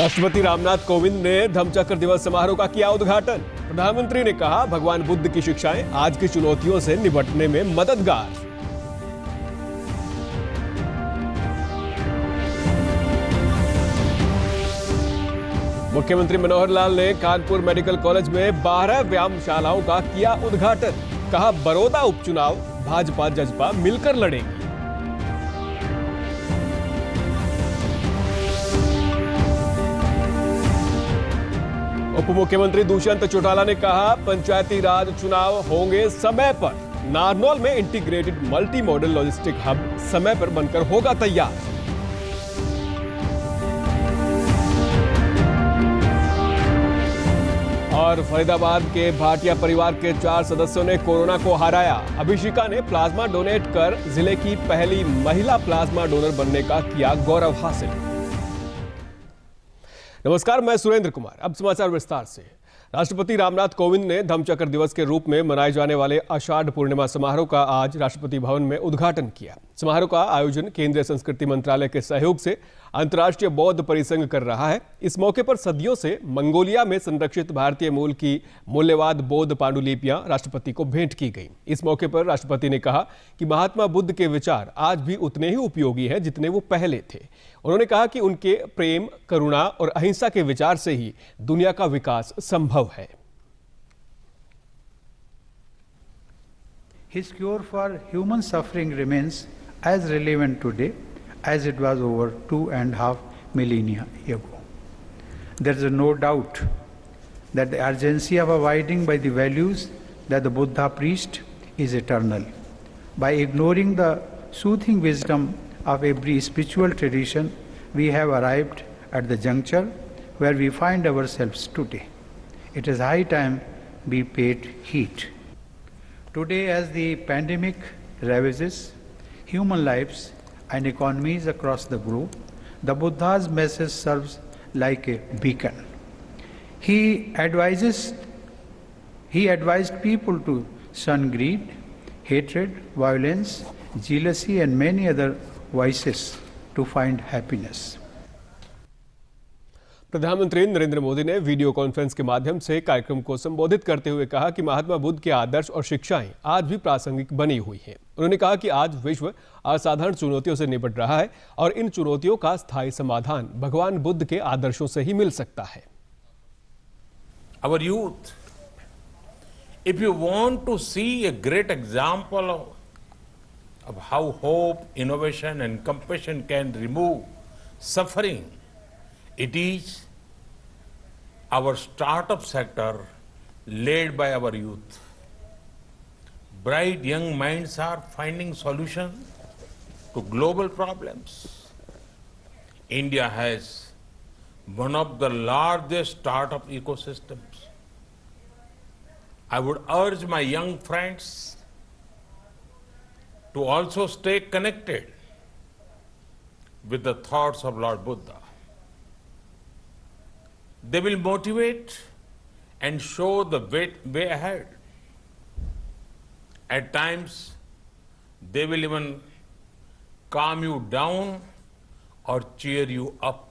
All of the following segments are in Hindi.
राष्ट्रपति रामनाथ कोविंद ने धम्मचक्र दिवस समारोह का किया उद्घाटन। प्रधानमंत्री ने कहा, भगवान बुद्ध की शिक्षाएं आज की चुनौतियों से निपटने में मददगार। मुख्यमंत्री मनोहर लाल ने कानपुर मेडिकल कॉलेज में 12 व्यायामशालाओं का किया उद्घाटन। कहा, बड़ौदा उपचुनाव भाजपा जजपा मिलकर लड़ेंगी। उप मुख्यमंत्री दुष्यंत चौटाला ने कहा, पंचायती राज चुनाव होंगे समय पर। नारनौल में integrated multi modal logistic hub समय पर बनकर होगा तैयार। और फरीदाबाद के भाटिया परिवार के 4 सदस्यों ने कोरोना को हराया। अभिषिका ने प्लाज्मा डोनेट कर जिले की पहली महिला प्लाज्मा डोनर बनने का किया गौरव हासिल। नमस्कार, मैं सुरेंद्र कुमार। अब समाचार विस्तार से। राष्ट्रपति रामनाथ कोविंद ने धम्मचक्र दिवस के रूप में मनाए जाने वाले आषाढ़ पूर्णिमा समारोह का आज राष्ट्रपति भवन में उद्घाटन किया। समारोह का आयोजन केंद्रीय संस्कृति मंत्रालय के सहयोग से अंतर्राष्ट्रीय बौद्ध परिसंघ कर रहा है। इस मौके पर सदियों से मंगोलिया में संरक्षित भारतीय मूल की मूल्यवाद बौद्ध पांडुलिपियां राष्ट्रपति को भेंट की गई। इस मौके पर राष्ट्रपति ने कहा कि महात्मा बुद्ध के विचार आज भी उतने ही उपयोगी हैं जितने वो पहले थे। उन्होंने कहा कि उनके प्रेम, करुणा और अहिंसा के विचार से ही दुनिया का विकास संभव है। His cure for human suffering remains as relevant today as it was over 2.5 millennia ago. There is no doubt that the urgency of abiding by the values that the Buddha preached is eternal. By ignoring the soothing wisdom of every spiritual tradition, we have arrived at the juncture where we find ourselves today. It is high time we paid heed. Today, as the pandemic ravages human lives and economies across the globe, the Buddha's message serves like a beacon. He advised people to shun greed, hatred, violence, jealousy, and many other vices to find happiness. प्रधानमंत्री नरेंद्र मोदी ने वीडियो कॉन्फ्रेंस के माध्यम से कार्यक्रम को संबोधित करते हुए कहा कि महात्मा बुद्ध के आदर्श और शिक्षाएं आज भी प्रासंगिक बनी हुई हैं। उन्होंने कहा कि आज विश्व असाधारण चुनौतियों से निपट रहा है और इन चुनौतियों का स्थायी समाधान भगवान बुद्ध के आदर्शों से ही मिल सकता है। Our youth, if you want to see a great example of how hope, innovation and compassion can remove suffering, it is our startup sector led by our youth. Bright young minds are finding solutions to global problems. India has one of the largest startup ecosystems. I would urge my young friends to also stay connected with the thoughts of Lord Buddha. They will motivate and show the way ahead. At times, they will even calm you down or cheer you up.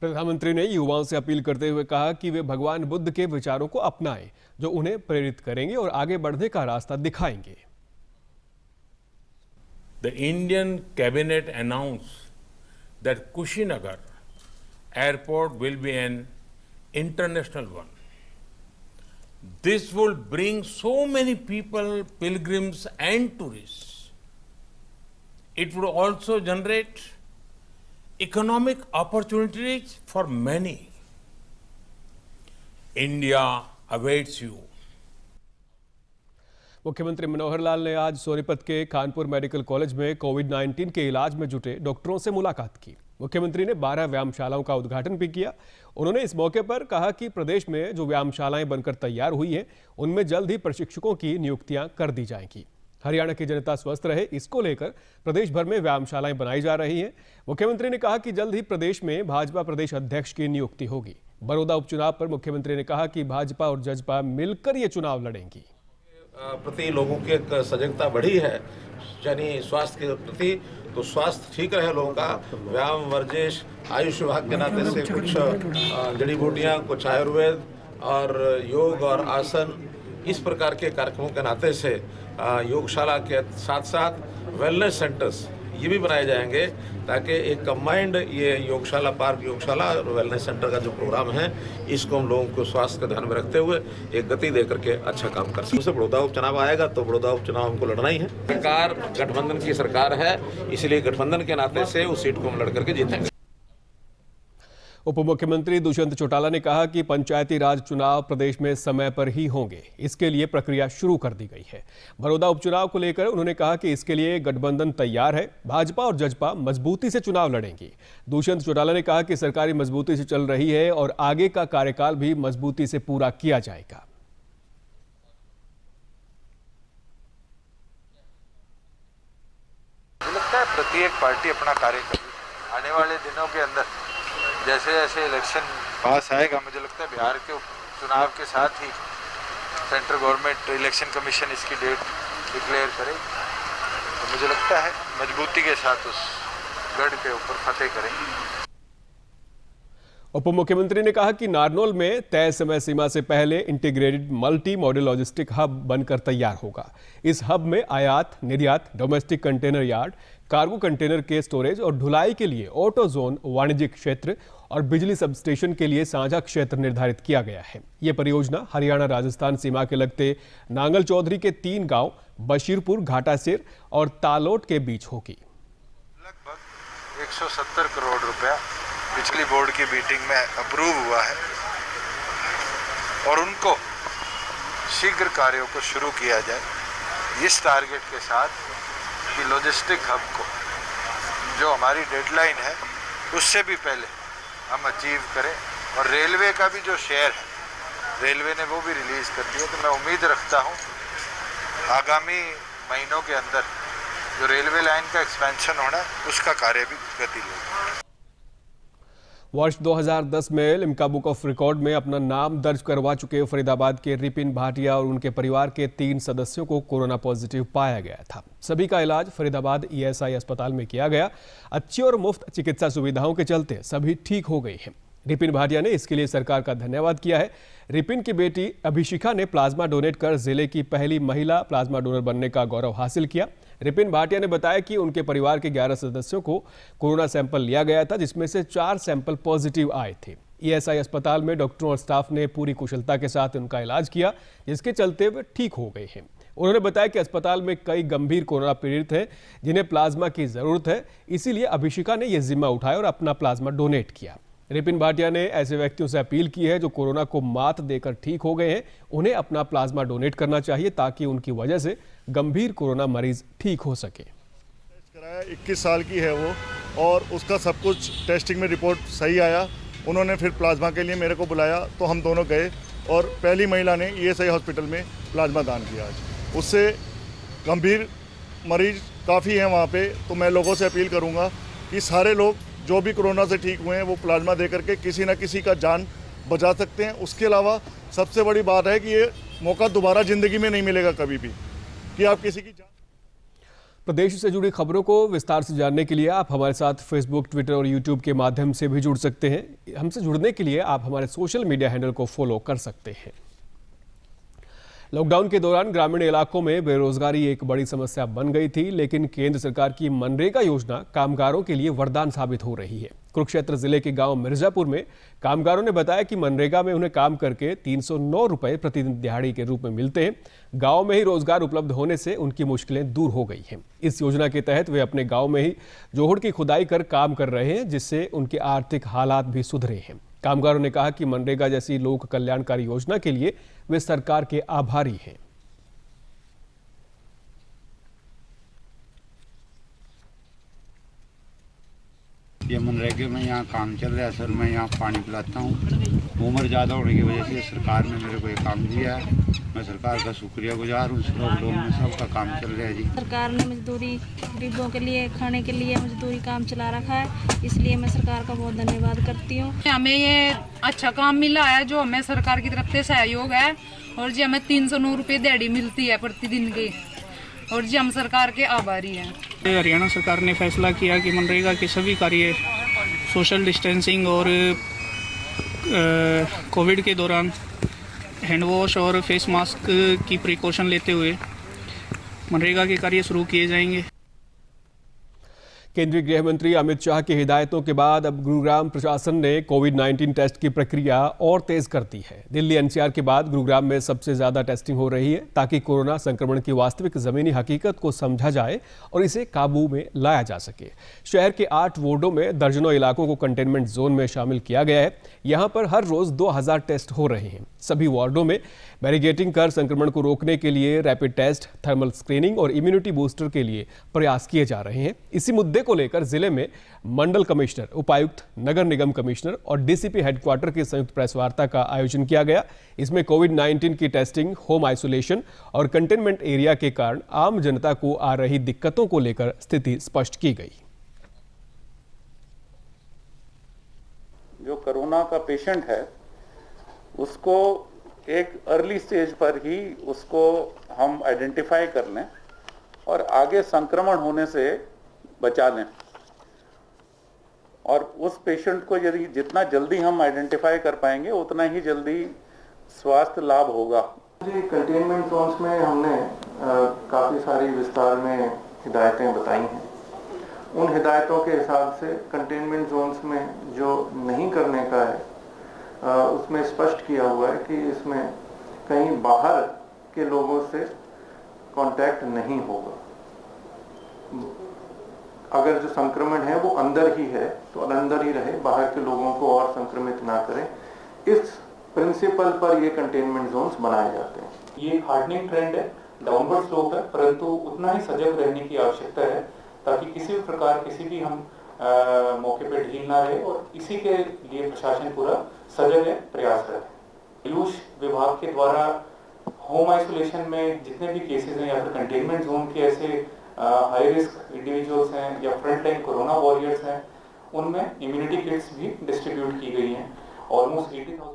प्रधानमंत्री ने युवाओं से अपील करते हुए कहा कि वे भगवान बुद्ध के विचारों को अपनाएं, जो उन्हें प्रेरित करेंगे और आगे बढ़ने का रास्ता दिखाएंगे। The Indian cabinet announced that Kushinagar airport will be an international one. This will bring so many people, pilgrims and tourists. It would also generate economic opportunities for many. India awaits you. मुख्यमंत्री मनोहर लाल ने आज सोनीपत के कानपुर मेडिकल कॉलेज में कोविड-19 के इलाज में जुटे डॉक्टरों से मुलाकात की। मुख्यमंत्री ने 12 व्यायामशालाओं का उद्घाटन भी किया। उन्होंने इस मौके पर कहा कि प्रदेश में जो व्यायामशालाएं बनकर तैयार हुई हैं, उनमें जल्द ही प्रशिक्षकों की नियुक्तियां कर दी जाएंगी। हरियाणा की जनता स्वस्थ रहे, इसको लेकर प्रदेश भर में व्यायामशालाएं बनाई जा रही हैं। मुख्यमंत्री ने कहा कि जल्द ही प्रदेश में भाजपा प्रदेश अध्यक्ष की नियुक्ति होगी। बड़ौदा उपचुनाव पर मुख्यमंत्री ने कहा कि भाजपा और जजपा मिलकर ये चुनाव लड़ेंगी। प्रति लोगों की सजगता बढ़ी है, यानी स्वास्थ्य के प्रति, तो स्वास्थ्य ठीक रहे लोगों का। व्यायाम, वर्जिश, आयुष विभाग के नाते से कुछ जड़ी बूटियाँ, कुछ आयुर्वेद और योग और आसन, इस प्रकार के कार्यक्रमों के नाते से योगशाला के साथ साथ वेलनेस सेंटर्स ये भी बनाए जाएंगे, ताकि एक कंबाइंड ये योगशाला पार्क, योगशाला और वेलनेस सेंटर का जो प्रोग्राम है, इसको हम लोगों को स्वास्थ्य का ध्यान में रखते हुए एक गति दे करके अच्छा काम कर सकते। बड़ौदा उपचुनाव आएगा तो बड़ौदा उपचुनाव हमको लड़ना ही है। सरकार गठबंधन की सरकार है, इसलिए गठबंधन के नाते से उस सीट को हम लड़ करके जीतेंगे। उप मुख्यमंत्री दुष्यंत चौटाला ने कहा कि पंचायती राज चुनाव प्रदेश में समय पर ही होंगे, इसके लिए प्रक्रिया शुरू कर दी गई है। बड़ौदा उपचुनाव को लेकर उन्होंने कहा कि इसके लिए गठबंधन तैयार है, भाजपा और जजपा मजबूती से चुनाव लड़ेंगी। दुष्यंत चौटाला ने कहा कि सरकारी मजबूती से चल रही है और आगे का कार्यकाल भी मजबूती से पूरा किया जाएगा। लगता है प्रत्येक पार्टी अपना कार्य करेगी। आने वाले दिनों के अंदर जैसे जैसे इलेक्शन पास आएगा, मुझे लगता है बिहार के चुनाव के साथ ही सेंट्रल गवर्नमेंट इलेक्शन कमीशन इसकी डेट डिक्लेयर करेगी। तो मुझे लगता है मजबूती के साथ उस गढ़ के ऊपर फतेह करेंगे। उप मुख्यमंत्री ने कहा कि नारनौल में तय समय सीमा से पहले integrated multi modal logistic hub बनकर तैयार होगा। इस हब में आयात, निर्यात, domestic container yard, cargo container के स्टोरेज और ढुलाई के लिए ऑटो जोन, वाणिज्यिक क्षेत्र और बिजली सबस्टेशन के लिए साझा क्षेत्र निर्धारित किया गया है। यह परियोजना हरियाणा राजस्थान सीमा के लगते नांगल चौधरी के 3 गांव बशीरपुर, घाटासेर और तालोट के बीच होगी। लगभग 170 करोड़ रुपया बिजली बोर्ड की मीटिंग में अप्रूव हुआ है और उनको शीघ्र कार्यों को शुरू किया जाए इस टारगेट के साथ कि लॉजिस्टिक हब को जो हमारी डेडलाइन है उससे भी पहले हम अचीव करें। और रेलवे का भी जो शेयर है रेलवे ने वो भी रिलीज कर दिया। तो मैं उम्मीद रखता हूँ आगामी महीनों के अंदर जो रेलवे लाइन का एक्सपेंशन होना है उसका कार्य भी गति लेगा। वर्ष 2010 में लिम्का बुक ऑफ रिकॉर्ड में अपना नाम दर्ज करवा चुके फरीदाबाद के रिपिन भाटिया और उनके परिवार के 3 सदस्यों को कोरोना पॉजिटिव पाया गया था। सभी का इलाज फरीदाबाद ईएसआई अस्पताल में किया गया। अच्छी और मुफ्त चिकित्सा सुविधाओं के चलते सभी ठीक हो गए हैं। रिपिन भाटिया ने इसके लिए सरकार का धन्यवाद किया है। रिपिन की बेटी अभिषिका ने प्लाज्मा डोनेट कर जिले की पहली महिला प्लाज्मा डोनर बनने का गौरव हासिल किया। रिपिन भाटिया ने बताया कि उनके परिवार के 11 सदस्यों को कोरोना सैंपल लिया गया था, जिसमें से 4 सैंपल पॉजिटिव आए थे। ईएसआई अस्पताल में डॉक्टरों और स्टाफ ने पूरी कुशलता के साथ उनका इलाज किया, जिसके चलते वे ठीक हो गए हैं। उन्होंने बताया कि अस्पताल में कई गंभीर कोरोना पीड़ित हैं जिन्हें प्लाज्मा की जरूरत है, इसीलिए अभिषिका ने यह जिम्मा उठाया और अपना प्लाज्मा डोनेट किया। रिपिन भाटिया ने ऐसे व्यक्तियों से अपील की है जो कोरोना को मात देकर ठीक हो गए हैं, उन्हें अपना प्लाज्मा डोनेट करना चाहिए ताकि उनकी वजह से गंभीर कोरोना मरीज ठीक हो सके। 21 साल की है वो और उसका सब कुछ टेस्टिंग में रिपोर्ट सही आया। उन्होंने फिर प्लाज्मा के लिए मेरे को बुलाया तो हम दोनों गए और पहली महिला ने ईएसआई हॉस्पिटल में प्लाज्मा दान किया। उससे गंभीर मरीज काफ़ी हैं वहाँ पे। तो मैं लोगों से अपील करूँगा कि सारे लोग जो भी कोरोना से ठीक हुए हैं वो प्लाज्मा दे करके किसी न किसी का जान बचा सकते हैं। उसके अलावा सबसे बड़ी बात है कि ये मौका दोबारा ज़िंदगी में नहीं मिलेगा कभी भी कि आप किसी की जान। प्रदेश से जुड़ी खबरों को विस्तार से जानने के लिए आप हमारे साथ फेसबुक, ट्विटर और यूट्यूब के माध्यम से भी जुड़ सकते हैं। हमसे जुड़ने के लिए आप हमारे सोशल मीडिया हैंडल को फॉलो कर सकते हैं। लॉकडाउन के दौरान ग्रामीण इलाकों में बेरोजगारी एक बड़ी समस्या बन गई थी, लेकिन केंद्र सरकार की मनरेगा योजना कामगारों के लिए वरदान साबित हो रही है। कुरुक्षेत्र जिले के गांव मिर्जापुर में कामगारों ने बताया कि मनरेगा में उन्हें काम करके 309 रुपए प्रतिदिन दिहाड़ी के रूप में मिलते हैं। गांव में ही रोजगार उपलब्ध होने से उनकी मुश्किलें दूर हो गई हैं। इस योजना के तहत वे अपने गांव में ही जोहड़ की खुदाई कर काम कर रहे हैं, जिससे उनके आर्थिक हालात भी सुधरे हैं। कामगारों ने कहा कि मनरेगा जैसी लोक कल्याणकारी योजना के लिए वे सरकार के आभारी हैं। ये मनरेगा में यहाँ काम चल रहा है सर। मैं यहाँ पानी पिलाता हूँ। उम्र ज़्यादा होने की वजह से सरकार ने मेरे को ये काम दिया है। मैं सरकार का शुक्रियागुजार हूँ। लॉकडाउन में सबका काम चल रहा है जी। सरकार ने मजदूरी गरीबों के लिए खाने के लिए मजदूरी काम चला रखा है, इसलिए मैं सरकार का बहुत धन्यवाद करती हूँ। हमें ये अच्छा काम मिला है जो हमें सरकार की तरफ से सहयोग है और जी हमें 309 रुपये दिहाड़ी मिलती है प्रतिदिन की। और जी हम सरकार के आभारी हैं। हरियाणा सरकार ने फैसला किया कि मनरेगा के सभी कार्य सोशल डिस्टेंसिंग और कोविड के दौरान हैंड वॉश और फेस मास्क की प्रिकॉशन लेते हुए मनरेगा के कार्य शुरू किए जाएंगे। केंद्रीय गृह मंत्री अमित शाह की हिदायतों के बाद अब गुरुग्राम प्रशासन ने कोविड-19 टेस्ट की प्रक्रिया और तेज कर दी है। दिल्ली एनसीआर के बाद गुरुग्राम में सबसे ज्यादा टेस्टिंग हो रही है ताकि कोरोना संक्रमण की वास्तविक जमीनी हकीकत को समझा जाए और इसे काबू में लाया जा सके। शहर के 8 वार्डों में दर्जनों इलाकों को कंटेनमेंट जोन में शामिल किया गया है। यहाँ पर हर रोज 2000 टेस्ट हो रहे हैं। सभी वार्डों में बैरिकेडिंग कर संक्रमण को रोकने के लिए रैपिड टेस्ट, थर्मल स्क्रीनिंग और इम्यूनिटी बूस्टर के लिए प्रयास किए जा रहे हैं। इसी मुद्दे को लेकर जिले में मंडल कमिश्नर, उपायुक्त, नगर निगम कमिश्नर और डीसीपी हेडक्वार्टर की संयुक्त प्रेस वार्ता का आयोजन किया गया। इसमें कोविड-19 की टेस्टिंग, होम आइसोलेशन और कंटेनमेंट एरिया के कारण आम जनता को आ रही दिक्कतों को लेकर स्थिति स्पष्ट की गई। जो कोरोना का पेशेंट है उसको एक अर्ली स्टेज पर ही उसको हम आइडेंटिफाई कर लें और आगे संक्रमण होने से बचा लें। और उस पेशेंट को यदि जितना जल्दी हम आइडेंटिफाई कर पाएंगे उतना ही जल्दी स्वास्थ्य लाभ होगा। कंटेनमेंट जोन्स में हमने काफ़ी सारी विस्तार में हिदायतें बताई हैं। उन हिदायतों के हिसाब से कंटेनमेंट जोन्स में जो नहीं करने का है उसमें स्पष्ट किया हुआ है कि इसमें कहीं बाहर के लोगों से कांटेक्ट नहीं होगा। अगर जो संक्रमण है वो अंदर ही है तो अंदर ही रहे, बाहर के लोगों को और संक्रमित ना करें। इस प्रिंसिपल पर ये कंटेनमेंट जोन्स बनाए जाते हैं। ये हार्डनिंग ट्रेंड है, डाउनवर्ड स्लोप है, परंतु उतना ही सजग रहने की आवश्यकता है ताकि किसी भी प्रकार किसी भी हम मौके पर ढील ना रहे और इसी के लिए प्रशासन पूरा सजग है, प्रयासरत है। आयुष विभाग के द्वारा होम आइसोलेशन में जितने भी केसेस हैं या फिर कंटेनमेंट जोन के ऐसे हाई रिस्क इंडिविजुअल्स हैं या फ्रंट लाइन कोरोना वॉरियर्स हैं, उनमें इम्यूनिटी किट्स भी डिस्ट्रीब्यूट की गई हैं। ऑलमोस्ट 80,000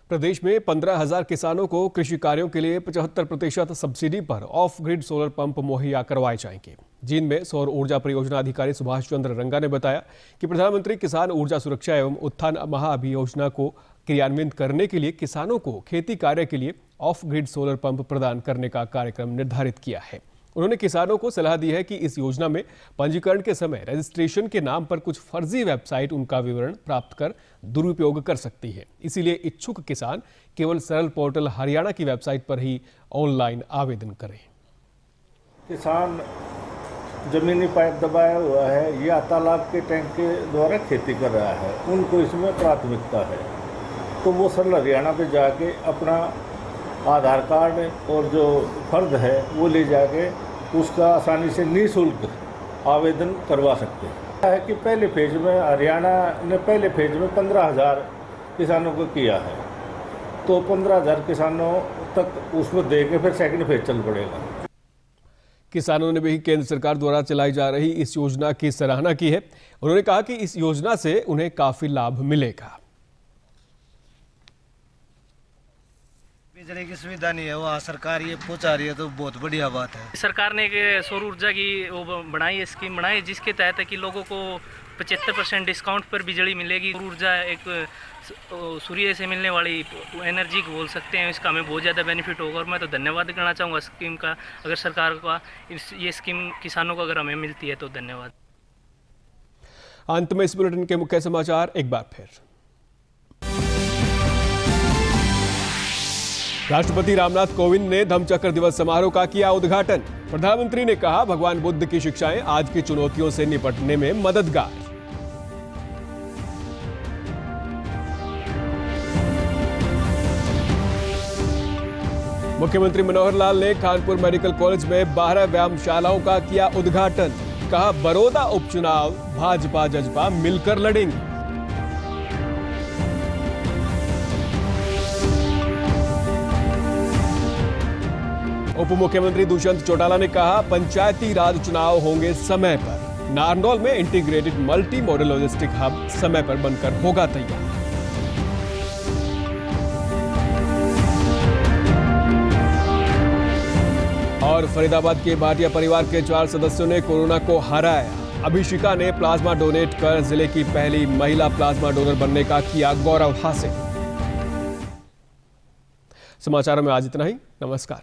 प्रदेश में 15,000 किसानों को कृषि कार्यों के लिए 75% सब्सिडी पर ऑफ ग्रिड सोलर पंप मुहैया करवाए जाएंगे। जींद में सौर ऊर्जा परियोजना अधिकारी सुभाष चंद्र रंगा ने बताया कि प्रधानमंत्री किसान ऊर्जा सुरक्षा एवं उत्थान महाअभियोजना को क्रियान्वित करने के लिए किसानों को खेती कार्य के लिए ऑफ ग्रिड सोलर पंप प्रदान करने का कार्यक्रम निर्धारित किया है। उन्होंने किसानों को सलाह दी है कि इस योजना में पंजीकरण के समय रजिस्ट्रेशन के नाम पर कुछ फर्जी वेबसाइट उनका विवरण प्राप्त कर दुरुपयोग कर सकती है। इसीलिए इच्छुक किसान केवल सरल पोर्टल हरियाणा की वेबसाइट पर ही ऑनलाइन आवेदन करें। किसान जमीनी पाइप दबाया हुआ है या तालाब के टैंक के द्वारा खेती कर रहा है, उनको इसमें प्राथमिकता है, तो वो सरल हरियाणा पे जाके अपना आधार कार्ड और जो फर्द है वो ले जाके उसका आसानी से निःशुल्क आवेदन करवा सकते हैं। है कि पहले फेज में हरियाणा ने पहले फेज में 15,000 किसानों को किया है, तो 15,000 किसानों तक उसमें दे के फिर सेकंड फेज चल पड़ेगा। किसानों ने भी केंद्र सरकार द्वारा चलाई जा रही इस योजना की सराहना की है। उन्होंने कहा कि इस योजना से उन्हें काफी लाभ मिलेगा। बिजली की सुविधा नहीं है, वहाँ सरकार ये पहुँचा रही है तो बहुत बढ़िया बात है। सरकार ने एक सौर ऊर्जा की वो बनाई, स्कीम बनाई जिसके तहत है कि लोगों को 75% डिस्काउंट पर बिजली मिलेगी। सौर ऊर्जा एक सूर्य से मिलने वाली एनर्जी को बोल सकते हैं, इसका हमें बहुत ज़्यादा बेनिफिट होगा और मैं तो धन्यवाद करना चाहूँगा स्कीम का। अगर सरकार का ये स्कीम किसानों को अगर हमें मिलती है तो धन्यवाद। अंत में इस बुलेटिन के मुख्य समाचार एक बार फिर। राष्ट्रपति रामनाथ कोविंद ने धम्मचक्र दिवस समारोह का किया उद्घाटन। प्रधानमंत्री ने कहा, भगवान बुद्ध की शिक्षाएं आज की चुनौतियों से निपटने में मददगार। मुख्यमंत्री मनोहर लाल ने कानपुर मेडिकल कॉलेज में 12 व्यायामशालाओं का किया उद्घाटन। कहा, बड़ौदा उपचुनाव भाजपा जजपा मिलकर लड़ेंगे। उप मुख्यमंत्री दुष्यंत चौटाला ने कहा, पंचायती राज चुनाव होंगे समय पर। नारनौल में integrated multi modal logistic hub समय पर बनकर होगा तैयार। और फरीदाबाद के भाटिया परिवार के 4 सदस्यों ने कोरोना को हराया। अभिषिका ने प्लाज्मा डोनेट कर जिले की पहली महिला प्लाज्मा डोनर बनने का किया गौरव हासिल। समाचारों में आज इतना ही। नमस्कार।